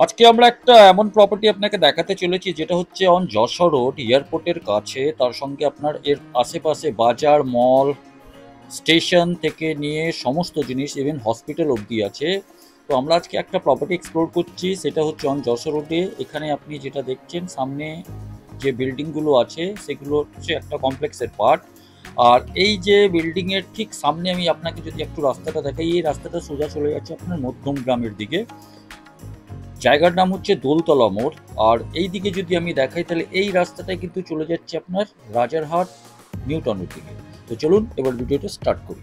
আজকে আমরা একটা এমন প্রপার্টি আপনাকে দেখাতে চলেছি যেটা হচ্ছে অন যশোর রোড এয়ারপোর্টের কাছে। তার সঙ্গে আপনার এর আশেপাশে বাজার, মল, স্টেশন থেকে নিয়ে সমস্ত জিনিস, ইভেন হসপিটাল অবধি আছে। তো আমরা আজকে একটা প্রপার্টি এক্সপ্লোর করছি, সেটা হচ্ছে অন যশোর রোডে। এখানে আপনি যেটা দেখছেন সামনে যে বিল্ডিংগুলো আছে সেগুলো হচ্ছে একটা কমপ্লেক্সের পার্ট। আর এই যে বিল্ডিং এর ঠিক সামনে আমি আপনাকে যদি একটু রাস্তাটা দেখাই, এই রাস্তাটা সোজা চলে যাচ্ছে আপনার মধ্যম গ্রামের দিকে। জায়গার নাম হচ্ছে দোলতলা মোড়। আর এই দিকে যদি আমি দেখাই তাহলে এই রাস্তাটাই কিন্তু চলে যাচ্ছে আপনার রাজারহাট নিউটাউনের দিকে। তো চলুন এবার ভিডিওটা স্টার্ট করি।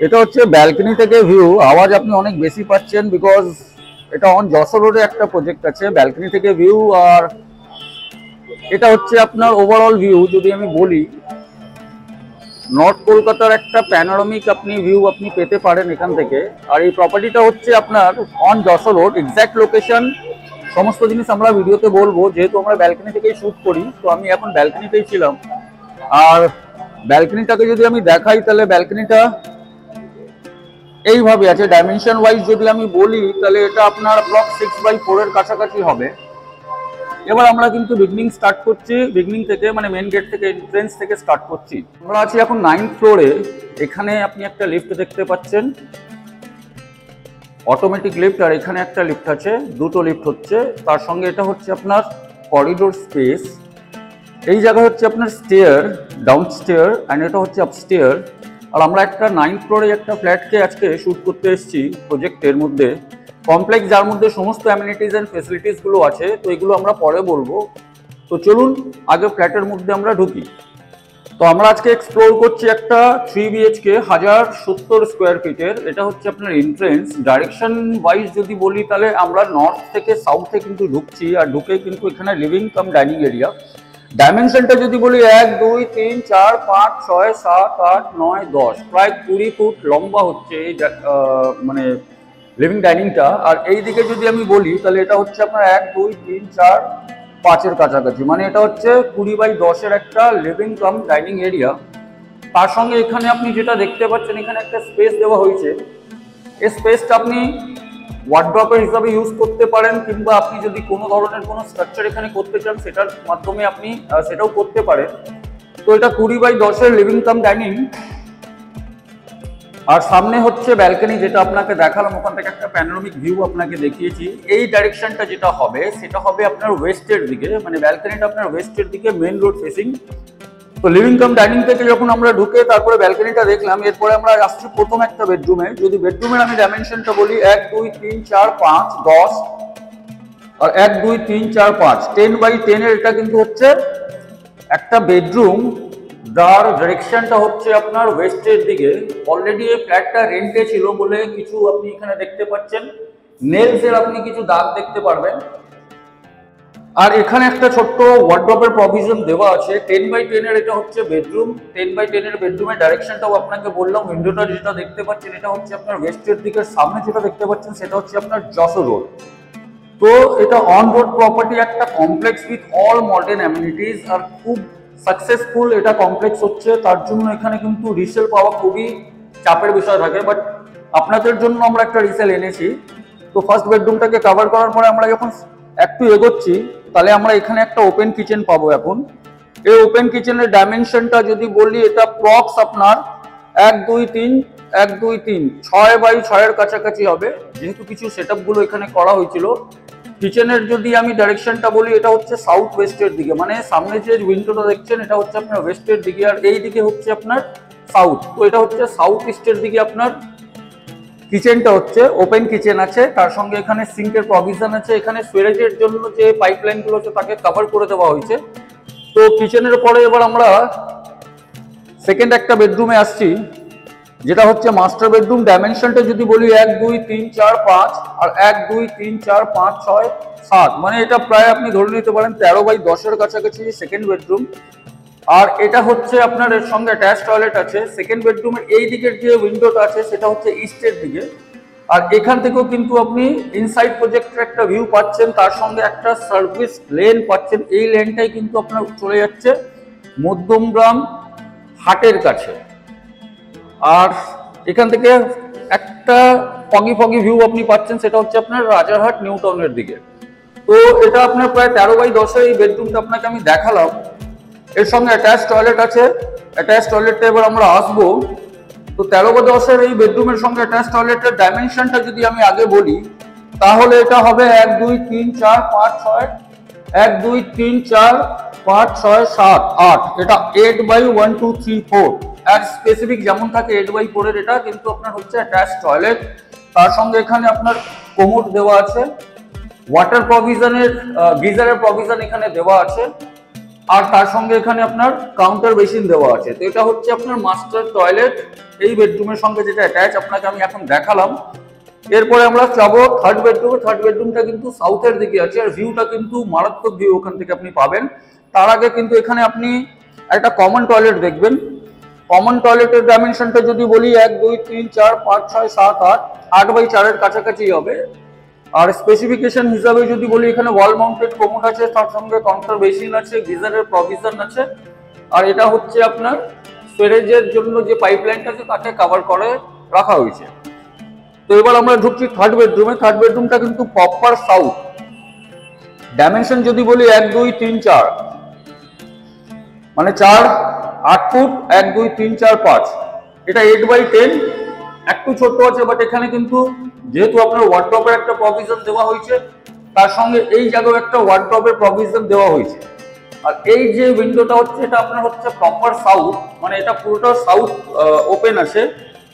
এটা হচ্ছে ব্যালকনি থেকে ভিউ। আওয়াজ আপনি অনেক বেশি পাচ্ছেন বিকজ এটা অন যশোর রোডে একটা প্রজেক্ট আছে ব্যালকনি থেকে ভিউ। আর এটা হচ্ছে আপনার ওভারঅল ভিউ। যদি আমি বলি, নর্থ কলকাতার একটা প্যানোরামিক আপনি ভিউ আপনি পেতে পারেন এখান থেকে। আর এই প্রপার্টিটা হচ্ছে আপনার on Jessore road, exact location সমস্ত জিনিস আমরা ভিডিওতে বলবো, যেহেতু আমরা ব্যালকনি থেকেই শুট করি। তো আমি এখন ব্যালকনিতেই ছিলাম। আর ব্যালকনিটাকে যদি আমি দেখাই তাহলে ব্যালকনিটা এইভাবে আছে। ডাইমেনশন ওয়াইজ যদি আমি বলি তাহলে এটা আপনার অ্যাপ্রক্স 6/4 এর কাছাকাছি হবে। এবার আমরা কিন্তু বিগনিং স্টার্ট করছি, বিগনিং থেকে মানে মেন গেট থেকে, এন্ট্রেন্স থেকে স্টার্ট করছি। আমরা আছি এখন 9th ফ্লোরে। এখানে আপনি একটা লিফট দেখতে পাচ্ছেন, অটোমেটিক লিফট। আর এখানে একটা লিফট আছে, দুটো লিফট হচ্ছে। তার সঙ্গে এটা হচ্ছে আপনার করিডোর স্পেস। এই জায়গা হচ্ছে আপনার স্টেয়ার, ডাউন স্টেয়ার, অ্যান্ড এটা হচ্ছে আপস্টেয়ার। আর আমরা একটা 9th ফ্লোরে একটা ফ্ল্যাটকে আজকে শ্যুট করতে এসেছি প্রজেক্টের মধ্যে, কমপ্লেক্স যার মধ্যে সমস্ত অ্যামিনিটিস অ্যান্ড ফেসিলিটিসগুলো আছে। তো এগুলো আমরা পরে বলবো। তো চলুন আগে ফ্ল্যাটের মধ্যে আমরা ঢুকি। তো আমরা আজকে এক্সপ্লোর করছি একটা 3 বিএইচকে 1070 স্কোয়ার ফিটের। এটা হচ্ছে আপনার এন্ট্রেন্স। ডাইরেকশন ওয়াইজ যদি বলি তাহলে আমরা নর্থ থেকে সাউথে কিন্তু ঢুকছি। আর ঢুকে কিন্তু এখানে লিভিং কাম ডাইনিং এরিয়া। ডাইমেনশনটা যদি বলি 1 2 3 4 5 6 7 8 9 10, প্রায় 20 ফুট লম্বা হচ্ছে এই মানে লিভিং ডাইনিংটা। আর এই দিকে যদি আমি বলি তাহলে এটা হচ্ছে আপনার 1 2 3 4 5 এর কাছাকাছি, মানে এটা হচ্ছে 20/10 এর একটা লিভিং কাম ডাইনিং এরিয়া। তার সঙ্গে এখানে আপনি যেটা দেখতে পাচ্ছেন, এখানে একটা স্পেস দেওয়া হয়েছে। এই স্পেসটা আপনি ওয়ার্ড্রপের হিসাবে ইউজ করতে পারেন, কিংবা আপনি যদি কোনো ধরনের কোনো স্ট্রাকচার এখানে করতে চান সেটার মাধ্যমে আপনি সেটাও করতে পারেন। তো এটা 20/10 এর লিভিং কাম ডাইনিং। আর সামনে হচ্ছে ব্যালকনি, যেটা আপনাকে দেখালাম। ওখান থেকে একটা প্যানোরামিক ভিউ আপনাকে দেখিয়েছি। এই ডাইরেকশনটা যেটা হবে সেটা হবে আপনার ওয়েস্টের দিকে, মানে ব্যালকনিটা আপনার ওয়েস্টের দিকে, মেন রোড ফেসিং। তো লিভিং কাম ডাইনিং থেকে যখন আমরা ঢুকে তারপরে ব্যালকনিটা দেখলাম, এরপরে আমরা আসছি প্রথম একটা বেডরুমে। যদি বেডরুমের আমি ডাইমেনশনটা বলি 1 2 3 4 5 10, আর 1 2 3 4 5 10/10 এর এটা কিন্তু হচ্ছে একটা বেডরুম। যার ডাইরেকশনটা হচ্ছে আপনার ওয়েস্টের দিকে। অলরেডি এই ফ্ল্যাটটা রেন্টে ছিল বলে কিছু আপনি এখানে দেখতে পাচ্ছেন নেলস এর আপনি কিছু দাগ দেখতে পারবেন। আর এখানে একটা ছোট্ট ওয়ার্ড্রপের প্রভিশন দেওয়া আছে। 10/10 এর এটা হচ্ছে বেডরুম। 10/10 এর বেডরুমের ডাইরেকশনটাও আপনাকে বললাম। উইন্ডোটা যেটা দেখতে পাচ্ছেন এটা হচ্ছে আপনার ওয়েস্টের দিকের। সামনে যেটা দেখতে পাচ্ছেন সেটা হচ্ছে আপনার যশোর রোড। তো এটা অন রোড প্রপার্টি, একটা complex with all modern amenities. আর খুব সাকসেসফুল এটা কমপ্লেক্স হচ্ছে, তার জন্য এখানে কিন্তু রিসেল পাওয়া খুবই চাপের বিষয় থাকে। বাট আপনাদের জন্য আমরা একটা রিসেল এনেছি। তো ফার্স্ট বেডরুমটাকে কভার করার পরে আমরা যখন একটু এগোচ্ছি তাহলে আমরা এখানে একটা ওপেন কিচেন পাবো। এখন এই ওপেন কিচেনের ডাইমেনশনটা যদি বলি, এটা প্রক্স আপনার 1 2 3 1 2 3 6/6 এর কাছাকাছি হবে, যেহেতু কিছু সেটআপ গুলো এখানে করা হয়েছিল। কিচেনের যদি আমি ডাইরেকশনটা বলি, এটা হচ্ছে সাউথ ওয়েস্টের দিকে, মানে সামনে যে উইন্ডোটা দেখছেন এটা হচ্ছে আপনার ওয়েস্টের দিকে, আর এই দিকে হচ্ছে আপনার সাউথ। তো এটা হচ্ছে সাউথ ইস্টের দিকে আপনার কিচেনটা হচ্ছে। ওপেন কিচেন আছে, তার সঙ্গে এখানে সিঙ্কের প্রভিশন আছে। এখানে সুয়েরেজের জন্য যে পাইপলাইন গুলো আছে তাকে কভার করে দেওয়া হয়েছে। তো কিচেনের পরে এবার আমরা সেকেন্ড একটা বেডরুমে আসছি, যেটা হচ্ছে মাস্টার বেডরুম। ডাইমেনশনটা যদি বলি 1 2 3 4 5, আর 1 2 3 4 5 6 7, মানে এটা প্রায় আপনি ধরে নিতে পারেন 13/10 এর কাছাকাছি সেকেন্ড বেডরুম। আর এটা হচ্ছে আপনার এর সঙ্গে অ্যাটাচ টয়লেট আছে। সেকেন্ড বেডরুমের এই দিকের যে উইন্ডোটা আছে সেটা হচ্ছে ইস্টের দিকে। আর এখান থেকেও কিন্তু আপনি ইনসাইড প্রজেক্টের একটা ভিউ পাচ্ছেন, তার সঙ্গে একটা সার্ভিস লেন পাচ্ছেন। এই লেনটাই কিন্তু আপনার চলে যাচ্ছে মধ্যমগ্রাম হাটের কাছে। আর এখান থেকে একটা ফগি ফগি ভিউ আপনি পাচ্ছেন, সেটা হচ্ছে আপনার রাজারহাট নিউ টাউনের দিকে। তো এটা আপনার প্রায় 13x10 এই বেডরুমটা আপনাকে আমি দেখালাম। এর সঙ্গে অ্যাটাচ টয়লেট আছে। অ্যাটাচ টয়লেটটা এবার আমরা আসবো। তো 13x10 এই বেডরুমের সঙ্গে অ্যাটাচ টয়লেটের ডাইমেনশনটা যদি আমি আগে বলি, তাহলে এটা হবে 1 2 3 4 5 6 1 2 3 4 5 6 7 8। এটা 8x1 2 3 4 আর স্পেসিফিক যেমন থাকে 8x4 এর, এটা কিন্তু আপনার হচ্ছে অ্যাটাচ টয়লেট। তার সঙ্গে এখানে আপনার কোমোড দেওয়া আছে, ওয়াটার প্রভিশনের গিজারের প্রভিশন এখানে দেওয়া আছে, আর তার সঙ্গে এখানে আপনার কাউন্টার বেসিন দেওয়া আছে। তো এটা হচ্ছে আপনার মাস্টার টয়লেট এই বেডরুমের সঙ্গে যেটা অ্যাটাচ আপনাকে আমি এখন দেখালাম। এরপরে আমরা যাবো থার্ড বেডরুমে। থার্ড বেডরুমটা কিন্তু সাউথের দিকে আছে, আর ভিউটা কিন্তু মারাত্মক ভিউ ওখান থেকে আপনি পাবেন। তার আগে কিন্তু এখানে আপনি একটা কমন টয়লেট দেখবেন। কমন টয়লেটের ডাইমেনশনটা যদি বলি 1 2 3 4 5 6 7 8 8x4 এর কাছাকাছি হবে। আর স্পেসিফিকেশন হিসাবে যদি বলি, এখানে ওয়াল মাউন্টেড কোমোড আছে, তার সঙ্গে কাউন্টার বেসিন আছে, গিজারের প্রভিশন আছে, আর এটা হচ্ছে আপনার স্টোরেজের জন্য যে পাইপলাইনটা আছে তাকে কভার করে রাখা হয়েছে। তো এবার আমরা ঢুকছি থার্ড বেডরুমে। থার্ড বেডরুমটা কিন্তু প্রপার সাউথ। ডাইমেনশন যদি বলি 1 2 3 4 মানে 4 8 ফুট 1 2 3 4 5। এটা 8x10, একটু ছোট আছে, বাট এখানে কিন্তু যেহেতু আপনার ওয়ার্ডরোবের একটা প্রভিশন দেওয়া হয়েছে, তার সঙ্গে এই জায়গায় একটা ওয়ার্ডরোবের প্রভিশন দেওয়া হয়েছে। আর এই যে উইন্ডোটা হচ্ছে, এটা আপনার হচ্ছে প্রপার সাউথ, মানে এটা পুরোটা সাউথ ওপেন আছে।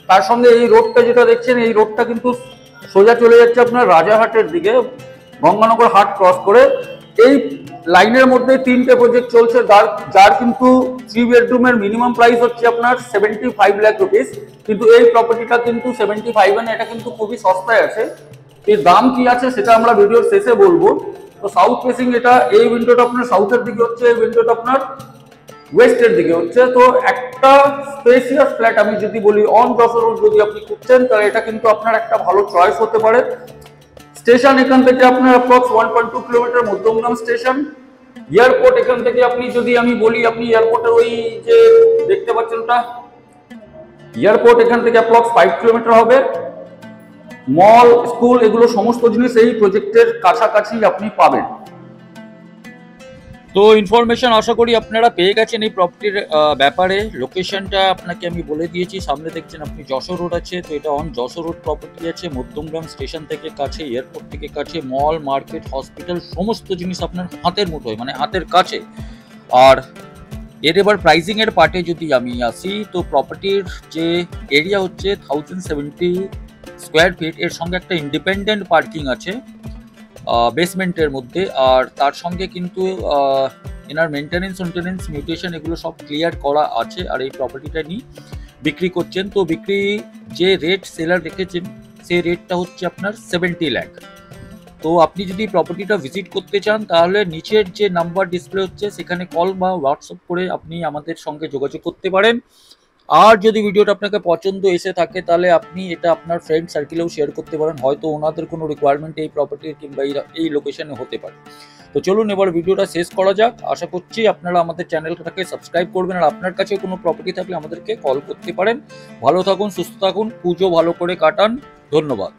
তার সঙ্গে এই রোডটা যেটা দেখছেন, এই রোডটা কিন্তু সোজা চলে যাচ্ছে আপনার রাজারহাটের দিকে, গঙ্গানগর হাট ক্রস করে। এই লাইনের মধ্যে 3টে প্রজেক্ট চলছে, যার কিন্তু 3 বেডরুমের মিনিমাম প্রাইস হচ্ছে আপনার 75 লাখ রুপিস। কিন্তু এই প্রপার্টিটা কিন্তু 75 না, এটা কিন্তু খুবই সস্তায় আছে। এর দাম কি আছে সেটা আমরা ভিডিওর শেষে বলবো। তো সাউথ ফেসিং এটা, এই উইন্ডোটা আপনার সাউথের দিকে হচ্ছে, এই উইন্ডোটা আপনার ওয়েস্টের দিকে হচ্ছে। তো একটা স্পেসিয়াস ফ্ল্যাট আমি যদি বলি অন যশোর রোড যদি আপনি খুঁজছেন, তাহলে এটা কিন্তু আপনার একটা ভালো চয়েস হতে পারে। স্টেশন এখান থেকে আপনার approx 1.2 kilometre Madhyamgram station. Airport এখান থেকে আপনি যদি আমি বলি, আপনি এয়ারপোর্টের ওই যে দেখতে পাচ্ছেন ওটা এয়ারপোর্ট, এখান থেকে অ্যাপ্রক্স 5 কিলোমিটার হবে। মল, স্কুল, এগুলো সমস্ত জিনিস এই প্রজেক্টের কাছাকাছি আপনি পাবেন। তো ইনফরমেশন আশা করি আপনারা পেয়ে গেছেন এই প্রপার্টির ব্যাপারে। লোকেশনটা আপনাকে আমি বলে দিয়েছি, সামনে দেখছেন আপনি যশোর রোড আছে। তো এটা অন যশোর রোড প্রপার্টি আছে, মধ্যমগ্রাম স্টেশন থেকে কাছে, এয়ারপোর্ট থেকে কাছে, মল, মার্কেট, হসপিটাল সমস্ত জিনিস আপনার হাতের মুঠোয়, মানে হাতের কাছে। আর এর এবার প্রাইসিং এর পার্টে যদি আমি আসি, তো প্রপার্টির যে এরিয়া হচ্ছে 1070 স্কোয়ার ফিট। এর সঙ্গে একটা ইন্ডিপেন্ডেন্ট পার্কিং আছে বেসমেন্টের মধ্যে, আর তার সঙ্গে কিন্তু এনার মেনটেনেন্স মিউটেশন এগুলো সব ক্লিয়ার করা আছে। আর এই প্রপার্টিটা নিয়ে বিক্রি করছেন। তো বিক্রি যে রেট সেলার রেখেছেন, সেই রেটটা হচ্ছে আপনার 70 লাখ। তো আপনি যদি প্রপার্টিটা ভিজিট করতে চান, তাহলে নিচের যে নাম্বার ডিসপ্লে হচ্ছে সেখানে কল বা হোয়াটসঅ্যাপ করে আপনি আমাদের সঙ্গে যোগাযোগ করতে পারেন। আর যদি ভিডিওটা আপনাকে পছন্দ এসে থাকে, তাহলে আপনি এটা আপনার ফ্রেন্ড সার্কেলেও শেয়ার করতে পারেন। হয়তো ওনাদের কোনো রিকোয়ারমেন্ট এই প্রপার্টির কিংবা এই লোকেশনে হতে পারে। তো চলুন এবার ভিডিওটা শেষ করা যাক। আশা করছি আপনারা আমাদের চ্যানেলটাকে সাবস্ক্রাইব করবেন। আর আপনার কাছে কোনো প্রপার্টি থাকলে আমাদেরকে কল করতে পারেন। ভালো থাকুন, সুস্থ থাকুন, পুজো ভালো করে কাটান। ধন্যবাদ।